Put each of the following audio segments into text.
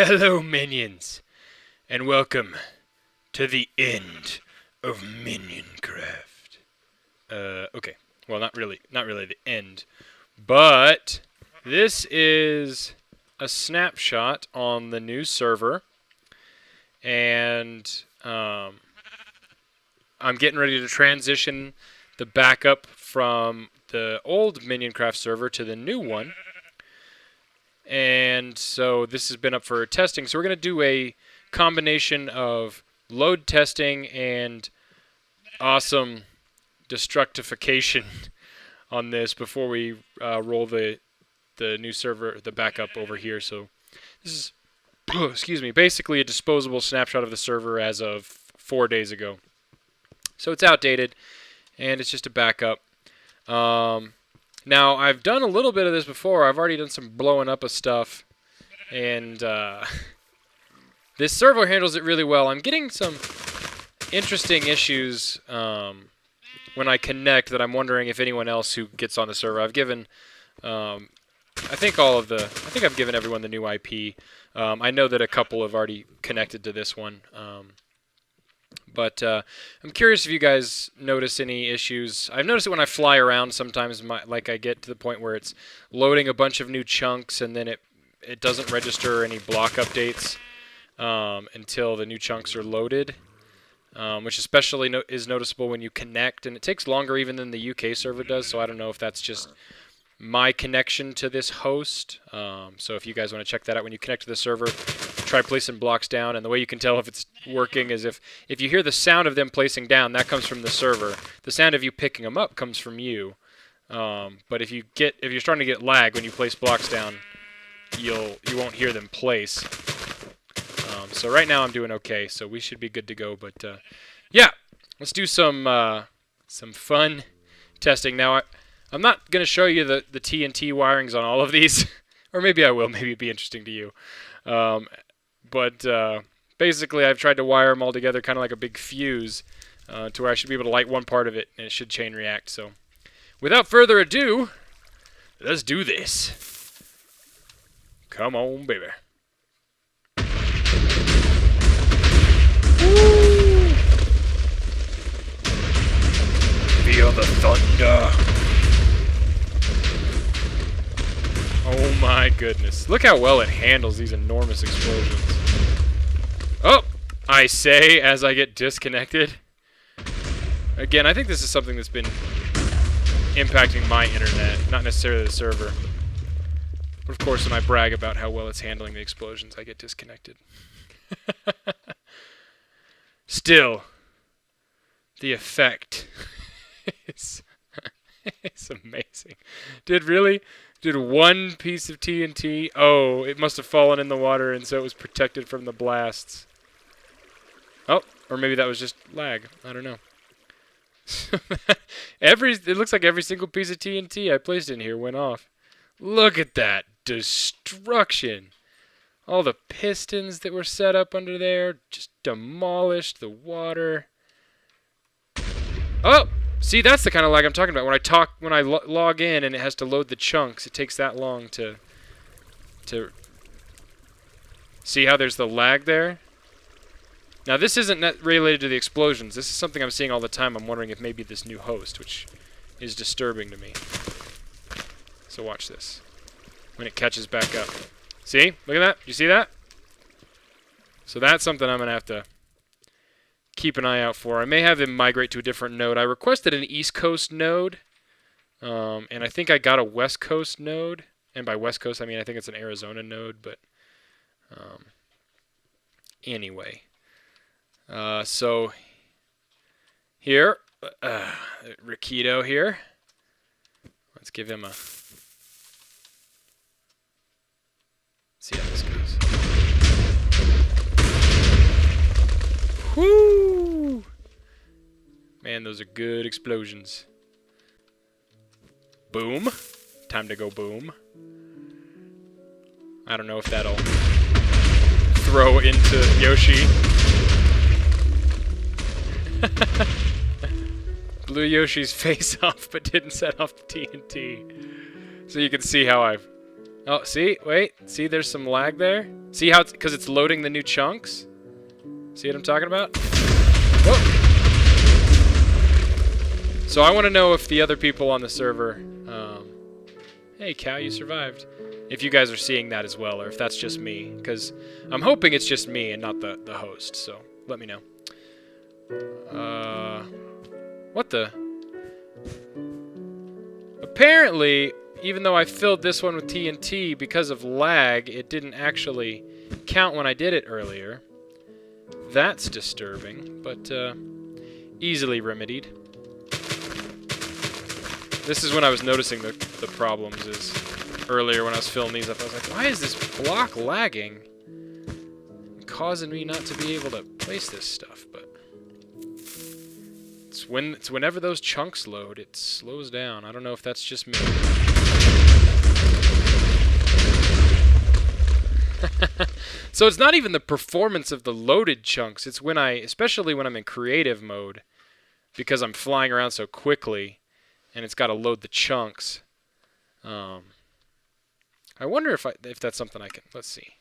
Hello, minions, and welcome to the end of MinionCraft. Okay. Well, not really the end, but this is a snapshot on the new server, and I'm getting ready to transition the backup from the old MinionCraft server to the new one. And so this has been up for testing. So we're going to do a combination of load testing and awesome destructification on this before we roll the new server, the backup over here. So this is, excuse me, basically a disposable snapshot of the server as of 4 days ago. So it's outdated, and it's just a backup. Now, I've done a little bit of this before. I've already done some blowing up of stuff, and this server handles it really well. I'm getting some interesting issues when I connect that I'm wondering if anyone else who gets on the server. I've given, I think I've given everyone the new IP. I know that a couple have already connected to this one. But I'm curious if you guys notice any issues. I've noticed it when I fly around sometimes, like I get to the point where it's loading a bunch of new chunks and then it doesn't register any block updates until the new chunks are loaded, which especially is noticeable when you connect, and it takes longer even than the UK server does, so I don't know if that's just my connection to this host. So if you guys want to check that out when you connect to the server, try placing blocks down, and the way you can tell if it's working is if you hear the sound of them placing down, that comes from the server. The sound of you picking them up comes from you. But if you're starting to get lag when you place blocks down, you won't hear them place. So right now I'm doing okay, so we should be good to go. But yeah, let's do some fun testing now. I'm not going to show you the TNT wirings on all of these, or maybe I will. Maybe it'd be interesting to you. But basically, I've tried to wire them all together kind of like a big fuse to where I should be able to light one part of it, and it should chain react. So without further ado, let's do this. Come on, baby. Woo! Feel the thunder. Oh my goodness. Look how well it handles these enormous explosions. Oh! I say as I get disconnected. Again, I think this is something that's been impacting my internet, not necessarily the server. But of course, when I brag about how well it's handling the explosions, I get disconnected. Still, the effect is it's amazing. Did one piece of TNT... Oh, it must have fallen in the water, and so it was protected from the blasts. Oh, or maybe that was just lag. I don't know. It looks like every single piece of TNT I placed in here went off. Look at that destruction. All the pistons that were set up under there just demolished the water. Oh! See, that's the kind of lag I'm talking about. When I log in and it has to load the chunks, it takes that long to see how there's the lag there. Now, this isn't related to the explosions. This is something I'm seeing all the time. I'm wondering if maybe this new host, which is disturbing to me. So watch this. When it catches back up. See? Look at that. You see that? So that's something I'm going to have to keep an eye out for. I may have him migrate to a different node. I requested an East Coast node, and I think I got a West Coast node. And by West Coast, I mean I think it's an Arizona node, but anyway. So here, Rikito here. Let's give him a... see how this goes. Whoo! Man, those are good explosions. Boom. Time to go boom. I don't know if that'll throw into Yoshi. Blew Yoshi's face off, but didn't set off the TNT. So you can see how I've Oh, see? Wait. See, there's some lag there? See how it's... Because it's loading the new chunks? See what I'm talking about? Whoa! So I want to know if the other people on the server... hey, cow, you survived. If you guys are seeing that as well, or if that's just me. Because I'm hoping it's just me and not the host, so let me know. What the... Apparently, even though I filled this one with TNT, because of lag, it didn't actually count when I did it earlier. That's disturbing, but easily remedied. This is when I was noticing the problems, is earlier when I was filling these up, I was like, why is this block lagging? Causing me not to be able to place this stuff, but... It's whenever those chunks load, it slows down. I don't know if that's just me. So it's not even the performance of the loaded chunks. It's when especially when I'm in creative mode, because I'm flying around so quickly, and it's got to load the chunks. I wonder if that's something I can. Let's see.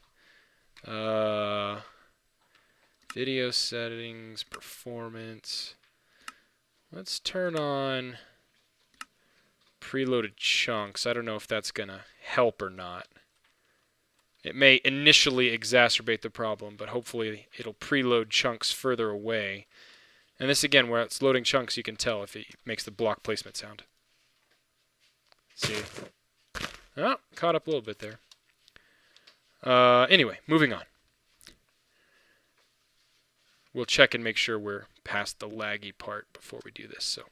Video settings, performance. Let's turn on preloaded chunks. I don't know if that's going to help or not. It may initially exacerbate the problem, but hopefully it'll preload chunks further away. And this, again, where it's loading chunks, you can tell if it makes the block placement sound. See? Oh, caught up a little bit there. Anyway, moving on. We'll check and make sure we're past the laggy part before we do this. So,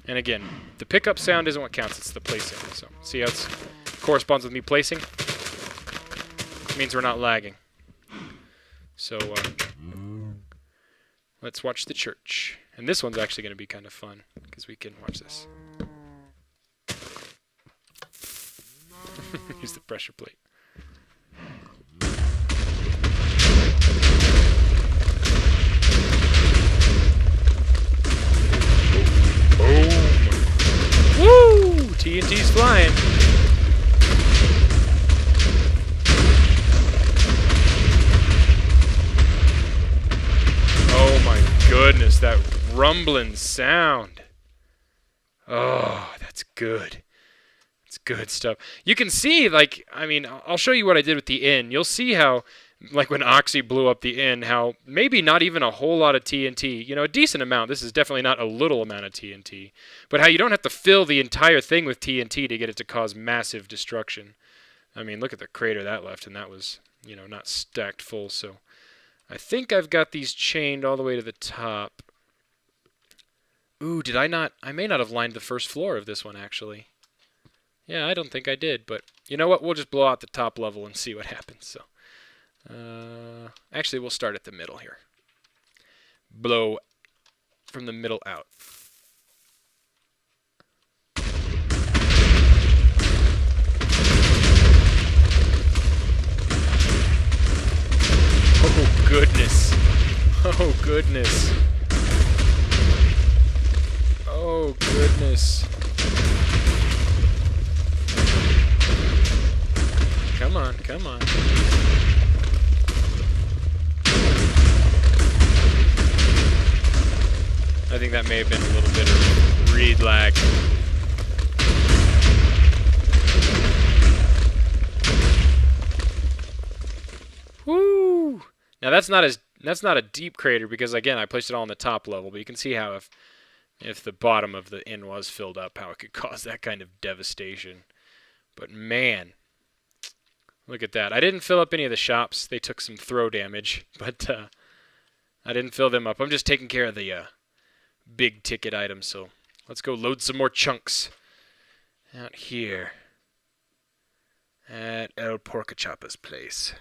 and again, the pickup sound isn't what counts, it's the placing. So see how it corresponds with me placing? It means we're not lagging. So let's watch the church. And this one's actually going to be kind of fun, because we can watch this. Use the pressure plate. Woo! TNT's flying. Oh my goodness, that rumbling sound. Oh, that's good. It's good stuff. You can see, like, I mean, I'll show you what I did with the inn. You'll see how, like when Oxy blew up the inn, how maybe not even a whole lot of TNT, you know, a decent amount. This is definitely not a little amount of TNT. But how you don't have to fill the entire thing with TNT to get it to cause massive destruction. I mean, look at the crater that left, and that was, you know, not stacked full. So I think I've got these chained all the way to the top. Ooh, did I not? I may not have lined the first floor of this one, actually. Yeah, I don't think I did, but you know what? We'll just blow out the top level and see what happens. So, actually, we'll start at the middle here. Blow from the middle out. Oh, goodness. Oh, goodness. Oh, goodness. Come on, come on. I think that may have been a little bit of read lag. Woo! Now that's not a deep crater because again I placed it all on the top level, but you can see how if the bottom of the inn was filled up, how it could cause that kind of devastation. But man, look at that. I didn't fill up any of the shops. They took some throw damage, but I didn't fill them up. I'm just taking care of the big ticket items, so let's go load some more chunks out here at El Porcachapa's place.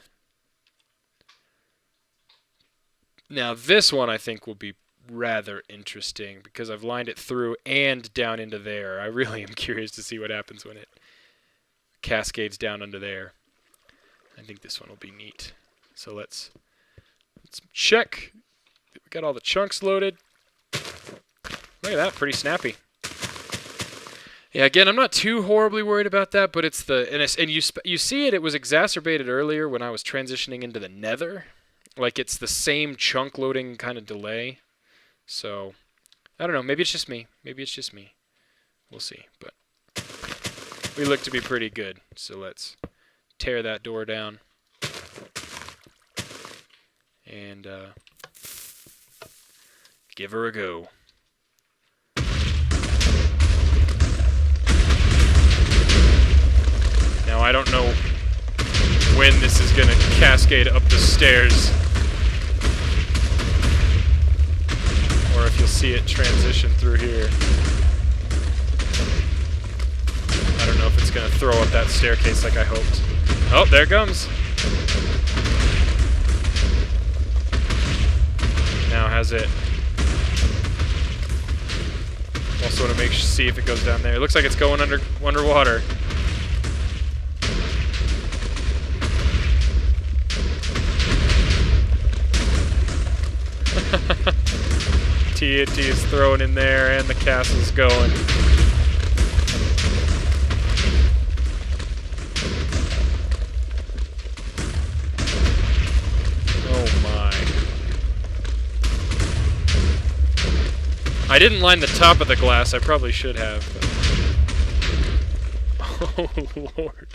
Now this one I think will be rather interesting because I've lined it through and down into there. I really am curious to see what happens when it cascades down under there. I think this one will be neat. So let's check. We got all the chunks loaded. Look at that, pretty snappy. Yeah, again, I'm not too horribly worried about that, but it's the and you see it. It was exacerbated earlier when I was transitioning into the Nether. Like it's the same chunk loading kind of delay. So I don't know. Maybe it's just me. Maybe it's just me. We'll see. But we look to be pretty good. So let's tear that door down and give her a go. Now, I don't know when this is going to cascade up the stairs, or if you'll see it transition through here. I don't know if it's going to throw up that staircase like I hoped. Oh, there it comes. Now has it. Also want to see if it goes down there. It looks like it's going underwater. TNT is thrown in there and the castle's going. Oh my. I didn't line the top of the glass, I probably should have. But... Oh Lord.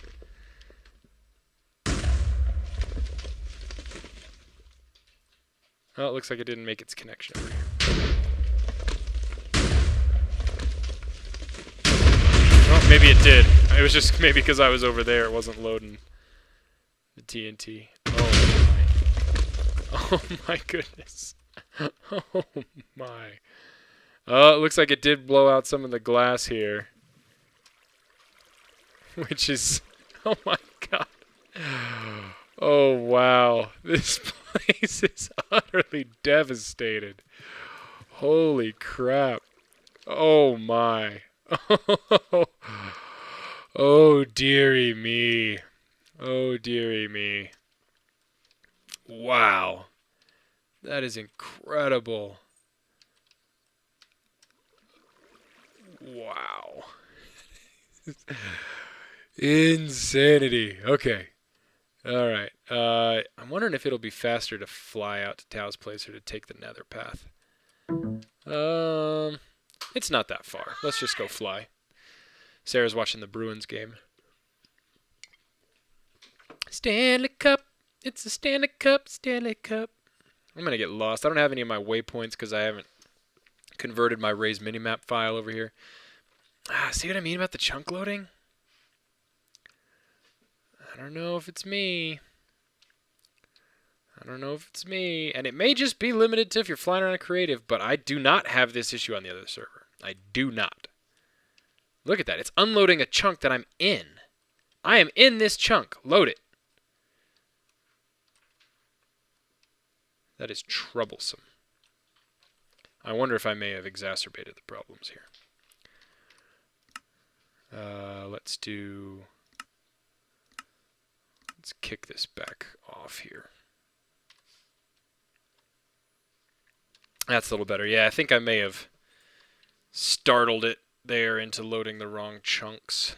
Oh, it looks like it didn't make its connection over here. Oh, maybe it did. It was just maybe because I was over there, it wasn't loading the TNT. Oh my. Oh my goodness. Oh my. Oh, it looks like it did blow out some of the glass here. Which is... Oh my god. Oh wow. This place is utterly devastated. Holy crap. Oh my. Oh dearie me. Oh dearie me. Wow. That is incredible. Wow. Insanity. Okay. Alright. I'm wondering if it'll be faster to fly out to Tao's place or to take the nether path. It's not that far. Let's just go fly. Sarah's watching the Bruins game. Stanley Cup. It's a Stanley Cup. Stanley Cup. I'm going to get lost. I don't have any of my waypoints because I haven't converted my Ray's minimap file over here. See what I mean about the chunk loading? I don't know if it's me. I don't know if it's me. And it may just be limited to if you're flying around a creative, but I do not have this issue on the other server. I do not. Look at that. It's unloading a chunk that I'm in. I am in this chunk. Load it. That is troublesome. I wonder if I may have exacerbated the problems here. Let's kick this back off here. That's a little better. Yeah, I think I may have startled it there into loading the wrong chunks.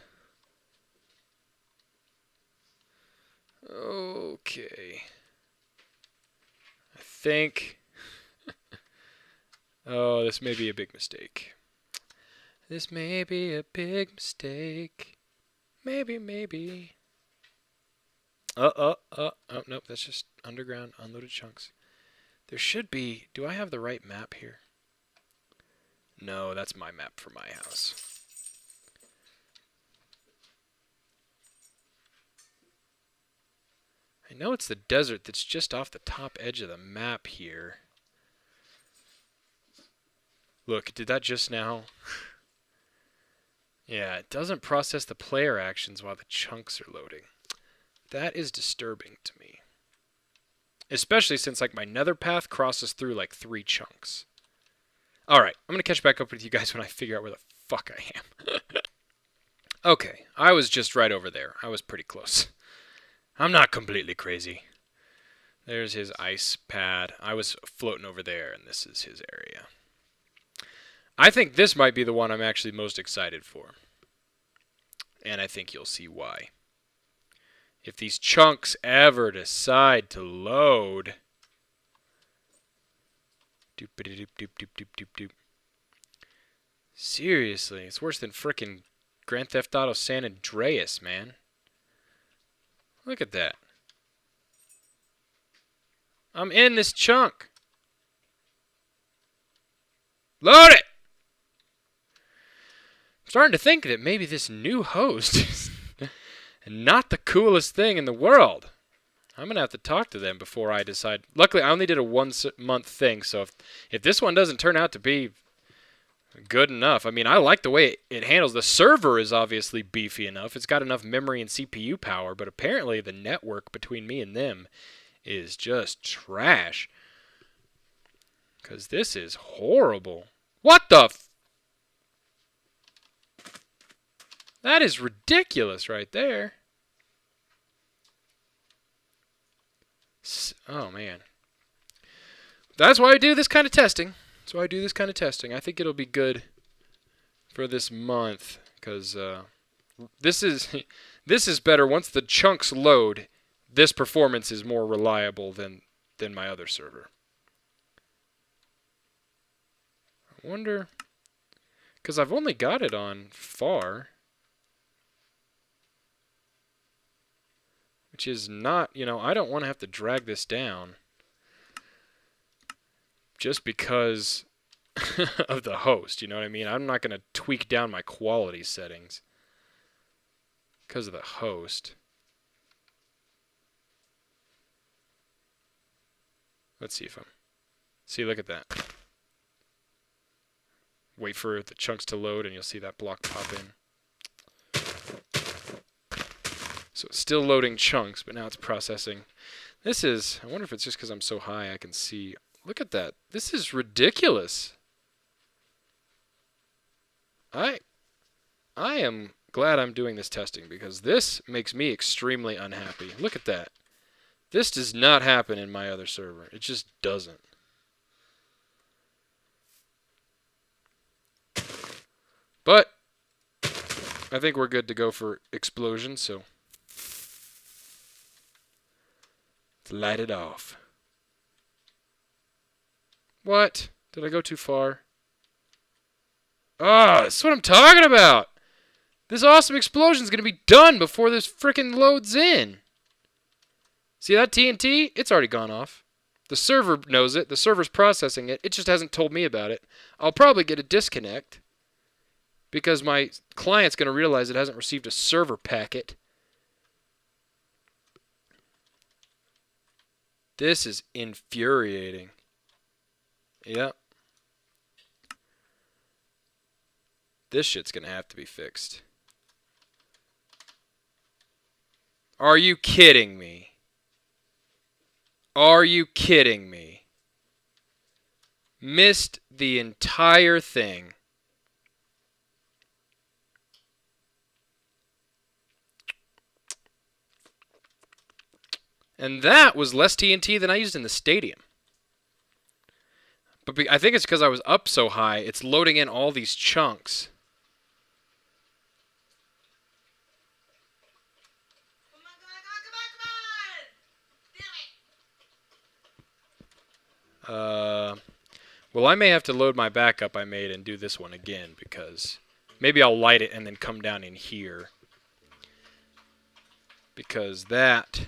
Okay. I think... Oh, this may be a big mistake. This may be a big mistake. Maybe. Oh, nope, that's just underground, unloaded chunks. There should be... Do I have the right map here? No, that's my map for my house. I know it's the desert that's just off the top edge of the map here. Look, did that just now? Yeah, it doesn't process the player actions while the chunks are loading. That is disturbing to me. Especially since like my nether path crosses through like 3 chunks. Alright, I'm going to catch back up with you guys when I figure out where the fuck I am. Okay, I was just right over there. I was pretty close. I'm not completely crazy. There's his ice pad. I was floating over there, and this is his area. I think this might be the one I'm actually most excited for. And I think you'll see why. If these chunks ever decide to load... Doop-a-doop-doop-doop-doop-doop. Seriously, it's worse than frickin' Grand Theft Auto San Andreas, man. Look at that. I'm in this chunk. Load it! I'm starting to think that maybe this new host is not the coolest thing in the world. I'm going to have to talk to them before I decide. Luckily, I only did a 1 month thing, so if this one doesn't turn out to be good enough, I mean, I like the way it handles. The server is obviously beefy enough. It's got enough memory and CPU power, but apparently the network between me and them is just trash. Because this is horrible. What the f... That is ridiculous right there. Oh, man. That's why I do this kind of testing. I think it'll be good for this month. Because this is better. Once the chunks load, this performance is more reliable than my other server. I wonder... Because I've only got it on far. Which is not, you know, I don't want to have to drag this down just because of the host, you know what I mean? I'm not going to tweak down my quality settings because of the host. Let's see if I'm... See, look at that. Wait for the chunks to load and you'll see that block pop in. So it's still loading chunks, but now it's processing. This is... I wonder if it's just because I'm so high I can see... Look at that. This is ridiculous. I am glad I'm doing this testing because this makes me extremely unhappy. Look at that. This does not happen in my other server. It just doesn't. But I think we're good to go for explosion, so let's light it off. What? Did I go too far? Ah, that's what I'm talking about. This awesome explosion is going to be done before this frickin' loads in. See that TNT? It's already gone off. The server knows it. The server's processing it. It just hasn't told me about it. I'll probably get a disconnect because my client's going to realize it hasn't received a server packet. This is infuriating. Yep. This shit's going to have to be fixed. Are you kidding me? Are you kidding me? Missed the entire thing. And that was less TNT than I used in the stadium. But I think it's because I was up so high, it's loading in all these chunks. Well, I may have to load my backup I made and do this one again because maybe I'll light it and then come down in here. Because that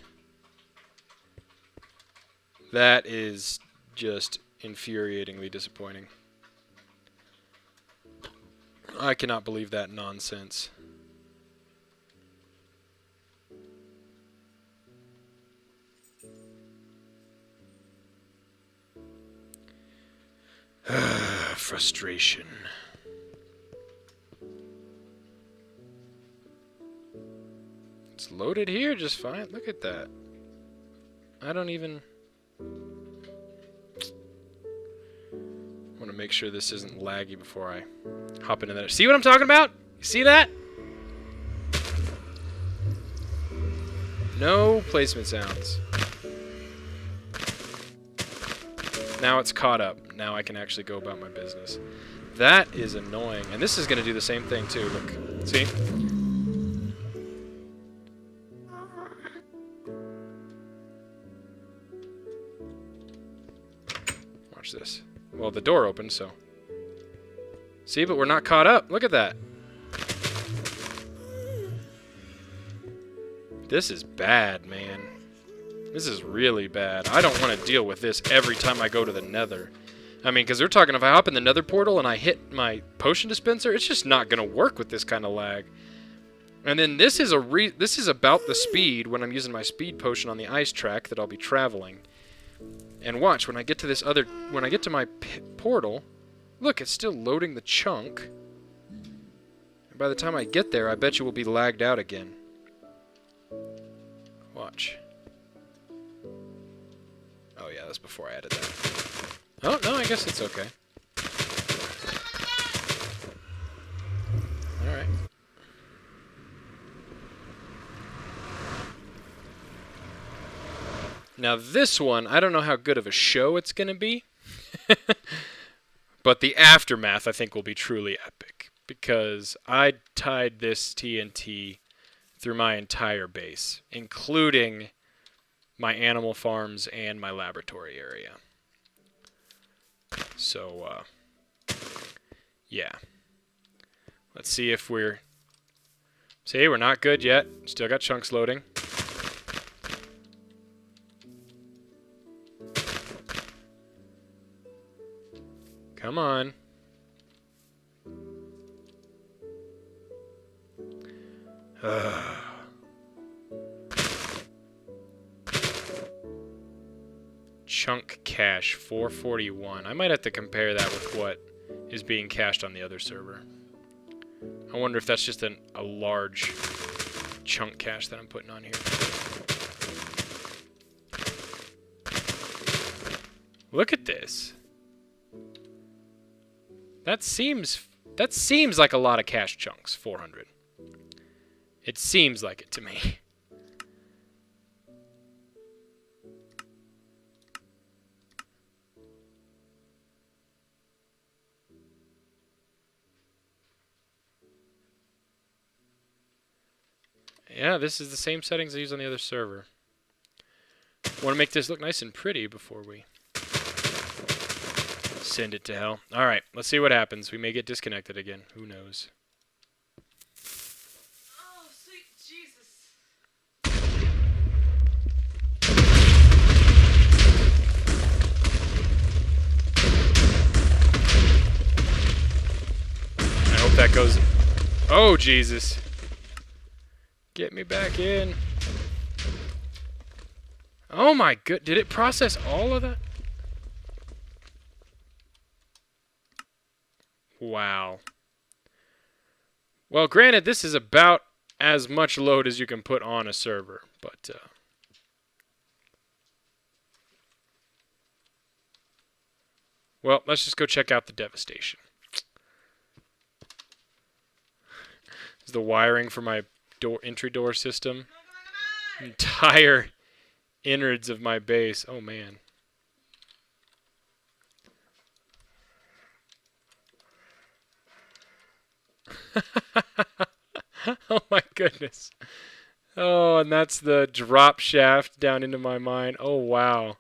is just infuriatingly disappointing. I cannot believe that nonsense. Frustration. It's loaded here just fine. Look at that. I don't even... I want to make sure this isn't laggy before I hop into there. See what I'm talking about? You see that? No placement sounds. Now it's caught up. Now I can actually go about my business. That is annoying. And this is going to do the same thing too. Look. See? Watch this. Well, the door opened, so... See, but we're not caught up. Look at that. This is bad, man. This is really bad. I don't want to deal with this every time I go to the Nether. I mean, because they're talking if I hop in the Nether portal and I hit my potion dispenser, it's just not going to work with this kind of lag. And then this is about the speed when I'm using my speed potion on the ice track that I'll be traveling. And watch, when I get to this other... When I get to my portal... Look, it's still loading the chunk. And by the time I get there, I bet you we'll be lagged out again. Watch. Oh yeah, that's before I added that. Oh, no, I guess it's okay. Alright. Now this one, I don't know how good of a show it's going to be. But the aftermath, I think, will be truly epic. Because I tied this TNT through my entire base, including my animal farms and my laboratory area. So, yeah. Let's see if we're... See, we're not good yet. Still got chunks loading. Come on. Chunk cache 441. I might have to compare that with what is being cached on the other server. I wonder if that's just a large chunk cache that I'm putting on here. Look at this. That seems like a lot of cache chunks, 400. It seems like it to me. Yeah, this is the same settings I use on the other server. Want to make this look nice and pretty before we send it to hell. Alright, let's see what happens. We may get disconnected again. Who knows? Oh, sweet Jesus. I hope that goes... Oh, Jesus. Get me back in. Oh my good... Did it process all of that? Wow. Well, granted, this is about as much load as you can put on a server, but... Well, let's just go check out the devastation. This is the wiring for my entry door system. Entire innards of my base. Oh, man. Oh my goodness. Oh, and that's the drop shaft down into my mine. Oh, wow.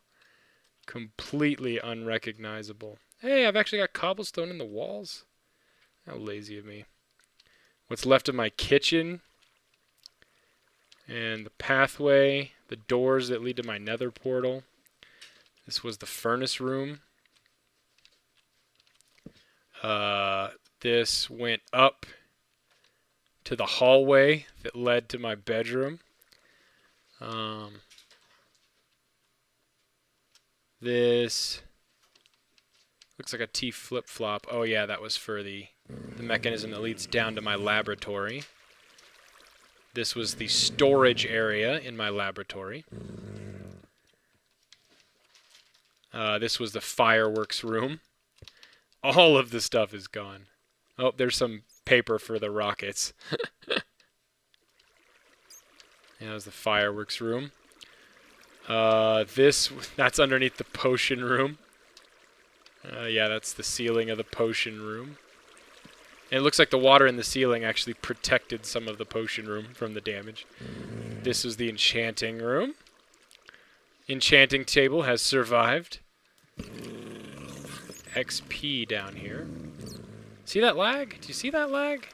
Completely unrecognizable. Hey, I've actually got cobblestone in the walls. How lazy of me. What's left of my kitchen. And the pathway. The doors that lead to my nether portal. This was the furnace room. This went up to the hallway that led to my bedroom. This looks like a T flip-flop. Oh yeah, that was for the mechanism that leads down to my laboratory. This was the storage area in my laboratory. This was the fireworks room. All of the stuff is gone. Oh, there's some paper for the rockets. Yeah, that was the fireworks room. That's underneath the potion room. Yeah, that's the ceiling of the potion room. And it looks like the water in the ceiling actually protected some of the potion room from the damage. This was the enchanting room. Enchanting table has survived. XP down here. See that lag? Do you see that lag?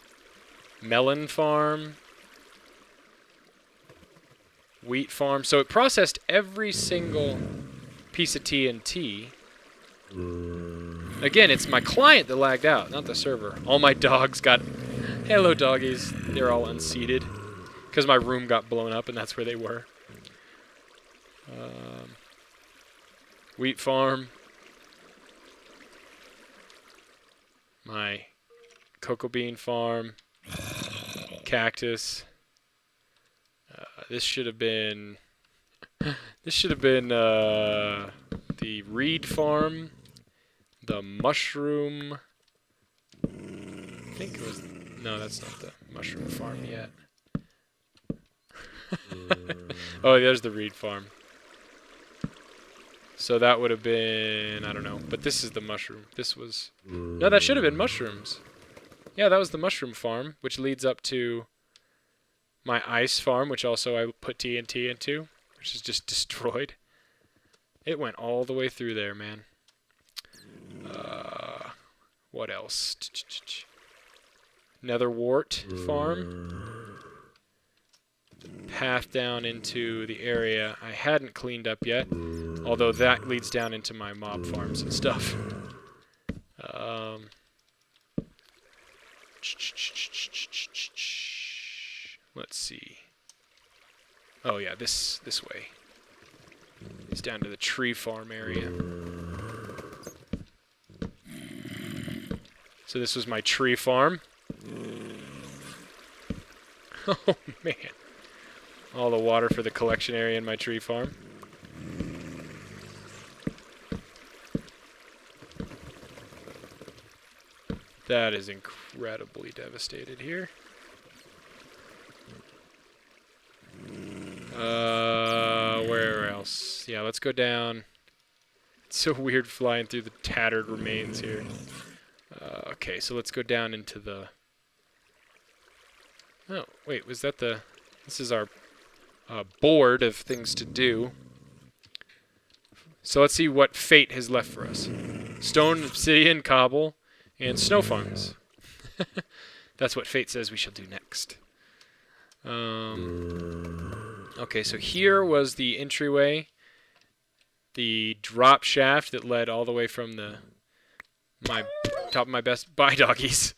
Melon farm. Wheat farm. So it processed every single piece of TNT. Again, it's my client that lagged out, not the server. All my dogs got... Hello, doggies. They're all unseated. Because my room got blown up, and that's where they were. Wheat farm. My cocoa bean farm. Cactus. This should have been... This should have been the reed farm. The mushroom... I think it was... No, that's not the mushroom farm yet. Oh, there's the reed farm. So that would have been... I don't know. But this is the mushroom. This was... No, that should have been mushrooms. Yeah, that was the mushroom farm, which leads up to my ice farm, which also I put TNT into, which is just destroyed. It went all the way through there, man. What else? Nether wart farm. Path down into the area I hadn't cleaned up yet, although that leads down into my mob farms and stuff. Let's see. Oh yeah, this way. It's down to the tree farm area. So this was my tree farm. Oh man. All the water for the collection area in my tree farm. That is incredibly devastated here. Where else? Yeah, let's go down. It's so weird flying through the tattered remains here. Okay, so let's go down into the... Oh, wait, was that the... This is our board of things to do. So let's see what fate has left for us. Stone, obsidian, cobble, and snow farms. That's what fate says we shall do next. Okay, so here was the entryway. The drop shaft that led all the way from my top of my best... Bye, doggies.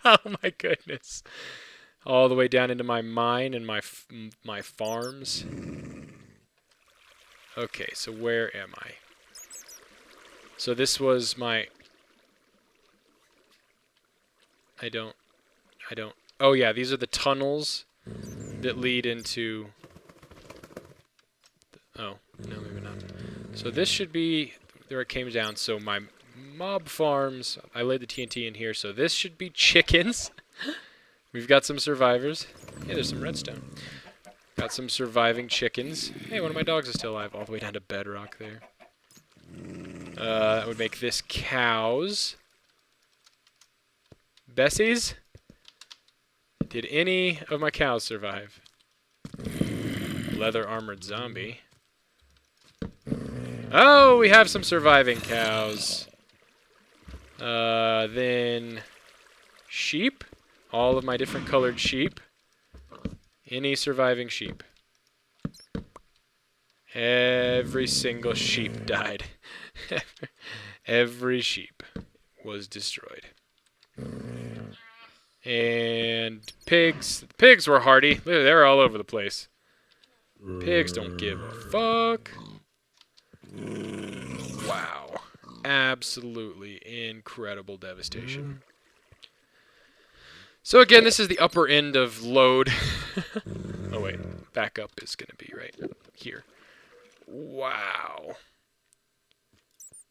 Oh my goodness. All the way down into my mine and my farms. Okay, so where am I? So this was my... I don't... Oh yeah, these are the tunnels that lead into... Oh, no, maybe not. So this should be... There it came down. So my mob farms... I laid the TNT in here, so this should be chickens. We've got some survivors. Hey, there's some redstone. Got some surviving chickens. Hey, one of my dogs is still alive, all the way down to bedrock there. That would make this cows. Bessies? Did any of my cows survive? Leather armored zombie. Oh, we have some surviving cows. Then sheep. All of my different colored sheep. Any surviving sheep. Every single sheep died. Every sheep was destroyed. And pigs. Pigs were hardy. They're all over the place. Pigs don't give a fuck. Wow. Absolutely incredible devastation. So again, this is the upper end of load. Oh wait, backup is going to be right here. Wow.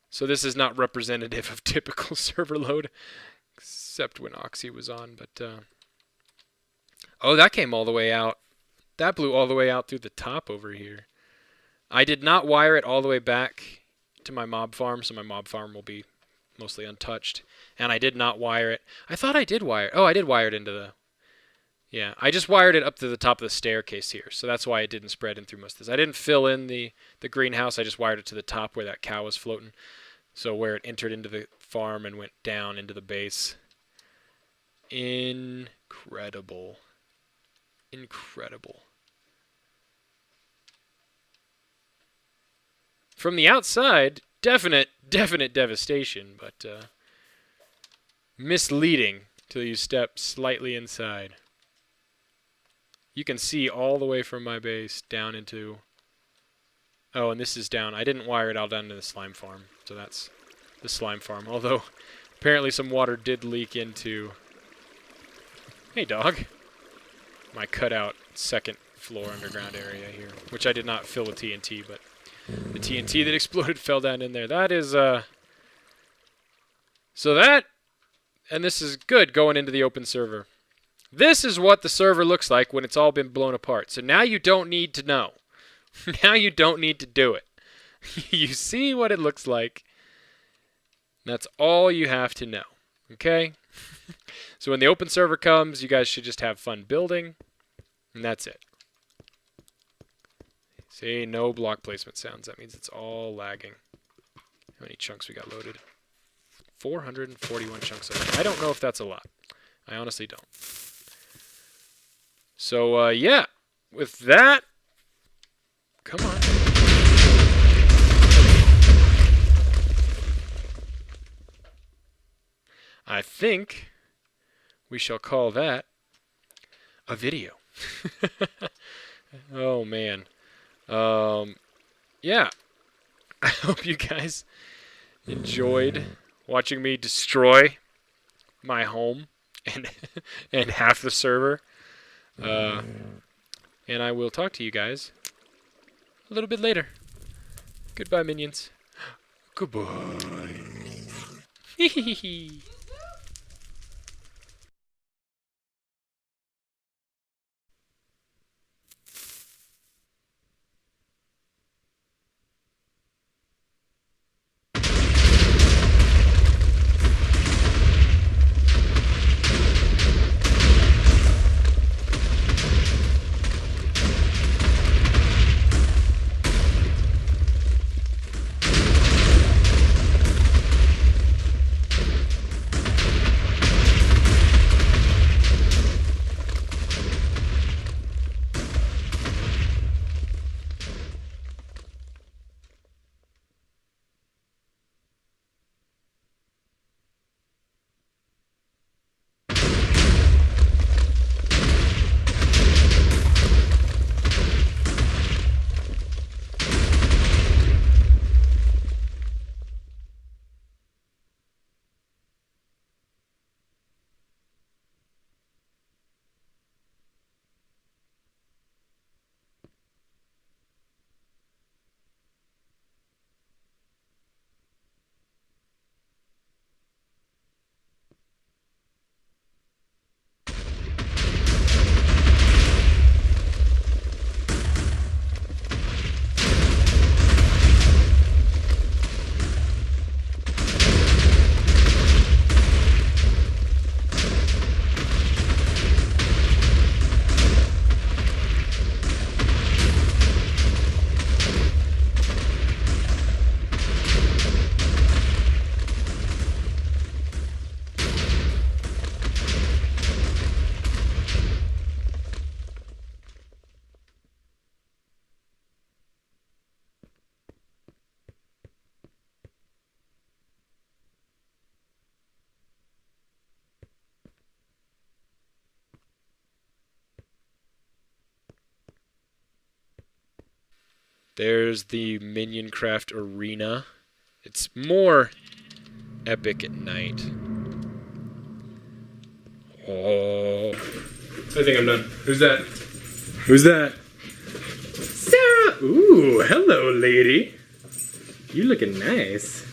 So this is not representative of typical server load, except when Oxy was on, but... Oh, that came all the way out. That blew all the way out through the top over here. I did not wire it all the way back to my mob farm, so my mob farm will be mostly untouched. And I did not wire it. I thought I did wire... Oh, I did wire it into the... Yeah, I just wired it up to the top of the staircase here, so that's why it didn't spread in through most of this. I didn't fill in the greenhouse, I just wired it to the top where that cow was floating. So where it entered into the farm and went down into the base. Incredible. Incredible. From the outside, definite devastation, but misleading till you step slightly inside. You can see all the way from my base down into... Oh, and this is down. I didn't wire it all down to the slime farm, so that's the slime farm. Although, apparently some water did leak into... Hey, dog. My cutout second floor underground area here, which I did not fill with TNT, but the TNT that exploded fell down in there. That is, So that... And this is good going into the open server. This is what the server looks like when it's all been blown apart. So now you don't need to know. Now you don't need to do it. You see what it looks like. That's all you have to know. Okay? So when the open server comes, you guys should just have fun building. And that's it. See, no block placement sounds. That means it's all lagging. How many chunks we got loaded? 441 chunks of it. I don't know if that's a lot. I honestly don't. So, yeah. With that... Come on. I think we shall call that a video. Oh, man. Yeah. I hope you guys enjoyed watching me destroy my home and half the server. And I will talk to you guys a little bit later. Goodbye, minions. Goodbye. There's the MinionCraft arena. It's more epic at night. Oh. I think I'm done. Who's that? Who's that? Sarah! Ooh, hello, lady. You looking nice.